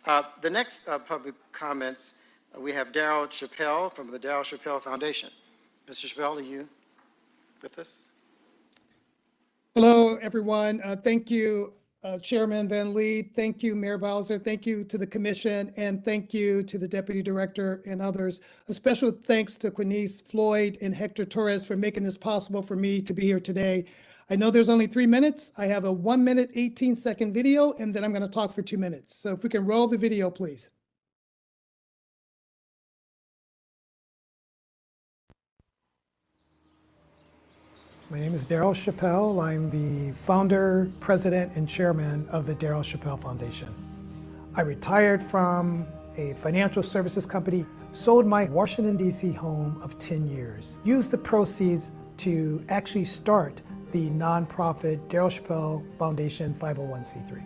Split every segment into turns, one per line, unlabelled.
The next public comments, we have Darryl Chappell from the Darryl Chappell Foundation. Mr. Chappell, are you with us?
Hello, everyone. Thank you, Chairman Van Lee. Thank you, Mayor Bowser. Thank you to the commission, and thank you to the Deputy Director and others. A special thanks to Quinice Floyd and Hector Torres for making this possible for me to be here today. I know there's only 3 minutes. I have a 1 minute, 18-second video, and then I'm going to talk for 2 minutes. So if we can roll the video, please. My name is Darryl Chappell. I'm the founder, president, and chairman of the Darryl Chappell Foundation. I retired from a financial services company, sold my Washington, D.C. home of 10 years, used the proceeds to actually start the nonprofit Darryl Chappell Foundation 501c3.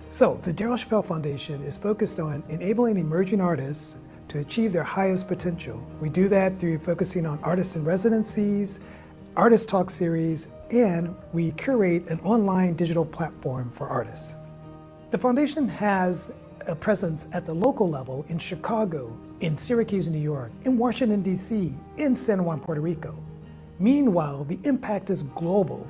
So the Darryl Chappell Foundation is focused on enabling emerging artists to achieve their highest potential. We do that through focusing on artists in residencies, artist talk series, and we curate an online digital platform for artists. The foundation has a presence at the local level in Chicago, in Syracuse, New York, in Washington, D.C., in San Juan, Puerto Rico. Meanwhile, the impact is global.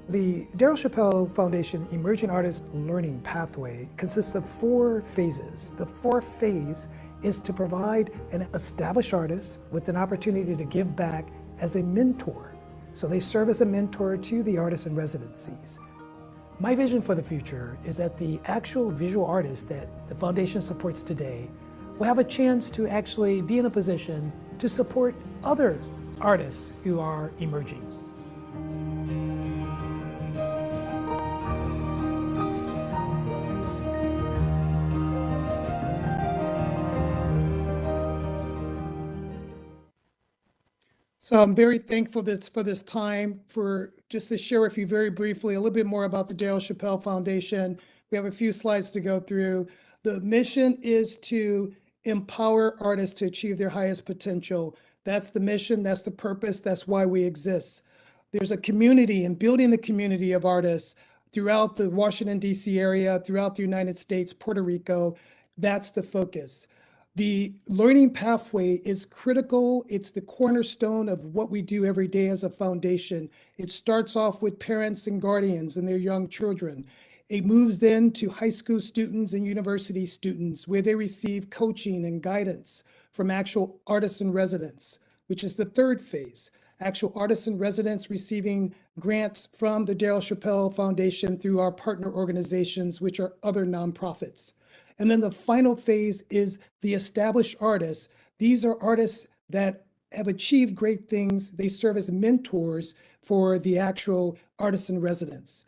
The Darryl Chappell Foundation Emerging Artist Learning Pathway consists of 4 phases. The 4th phase is to provide an established artist with an opportunity to give back as a mentor. So they serve as a mentor to the artists in residencies. My vision for the future is that the actual visual artists that the foundation supports today will have a chance to actually be in a position to support other artists who are emerging. So I'm very thankful for this time, for just to share with you very briefly a little bit more about the Darryl Chappell Foundation. We have a few slides to go through. The mission is to empower artists to achieve their highest potential. That's the mission, that's the purpose, that's why we exist. There's a community and building the community of artists throughout the Washington, D.C. area, throughout the United States, Puerto Rico. That's the focus. The learning pathway is critical. It's the cornerstone of what we do every day as a foundation. It starts off with parents and guardians and their young children. It moves then to high school students and university students, where they receive coaching and guidance from actual artists in residence, which is the 3rd phase. Actual artists in residence receiving grants from the Darryl Chappell Foundation through our partner organizations, which are other nonprofits. And then the final phase is the established artists. These are artists that have achieved great things. They serve as mentors for the actual artists in residence.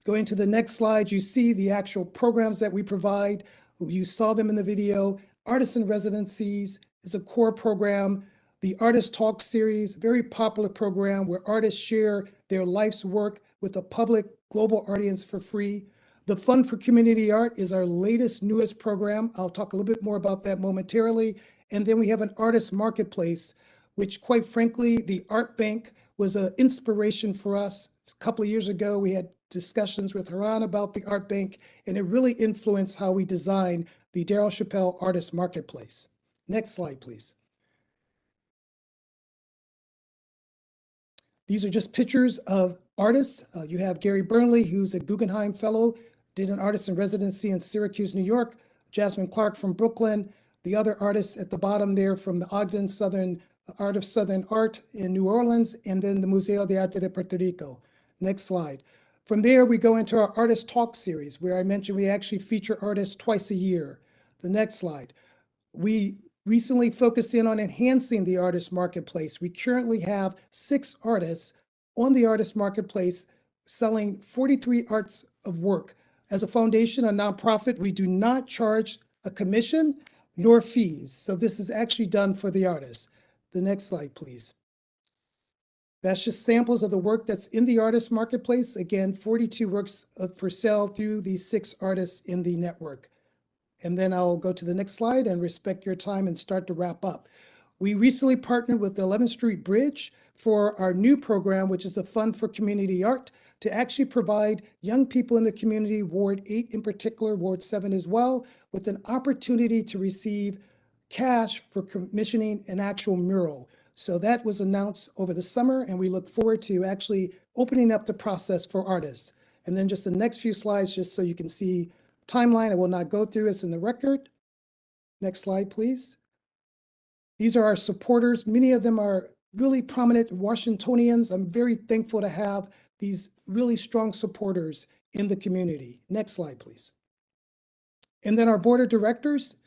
Going to the next slide, you see the actual programs that we provide. You saw them in the video. Artists in Residencies is a core program. The Artist Talk series, very popular program where artists share their life's work with a public global audience for free. The Fund for Community Art is our latest, newest program. I'll talk a little bit more about that momentarily. And then we have an artist marketplace, which quite frankly, the Art Bank was an inspiration for us. A couple of years ago, we had discussions with Haran about the Art Bank, and it really influenced how we designed the Darryl Chappell Artist Marketplace. Next slide, please. These are just pictures of artists. You have Gary Burnley, who's a Guggenheim Fellow, did an artist in residency in Syracuse, New York. Jasmine Clark from Brooklyn. The other artists at the bottom there from the Ogden Art of Southern Art in New Orleans, and then the Museo de Arte de Puerto Rico. Next slide. From there, we go into our Artist Talk series, where I mentioned we actually feature artists twice a year. The next slide. We recently focused in on enhancing the artist marketplace. We currently have 6 artists on the artist marketplace selling 43 arts of work. As a foundation, a nonprofit, we do not charge a commission nor fees. So this is actually done for the artists. The next slide, please. That's just samples of the work that's in the artist marketplace. Again, 42 works for sale through these 6 artists in the network. And then I'll go to the next slide and respect your time and start to wrap up. We recently partnered with the 11th Street Bridge for our new program, which is the Fund for Community Art, to actually provide young people in the community, Ward 8 in particular, Ward 7 as well, with an opportunity to receive cash for commissioning an actual mural. So that was announced over the summer, and we look forward to actually opening up the process for artists. And then just the next few slides, just so you can see timeline. I will not go through this in the record. Next slide, please. These are our supporters. Many of them are really prominent Washingtonians. I'm very thankful to have these really strong supporters in the community. Next slide, please. And then our board of directors.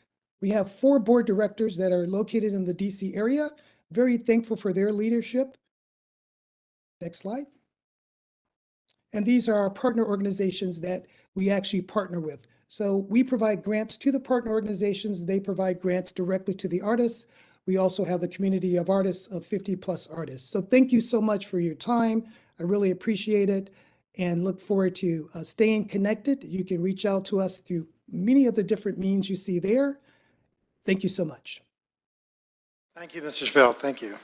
We have 4 board directors that are located in the DC area. Very thankful for their leadership. Next slide. And these are our partner organizations that we actually partner with. So we provide grants to the partner organizations. They provide grants directly to the artists. We also have the community of artists of 50+ artists. So thank you so much for your time. I really appreciate it and look forward to staying connected. You can reach out to us through many of the different means you see there. Thank you so much.
Thank you, Mr. Chappell. Thank you.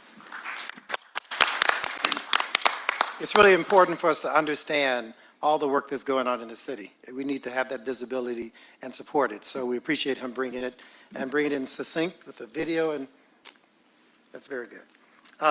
It's really important for us to understand all the work that's going on in the city. We need to have that visibility and support it. So we appreciate him bringing it and bringing it in succinct with the video, and that's very good.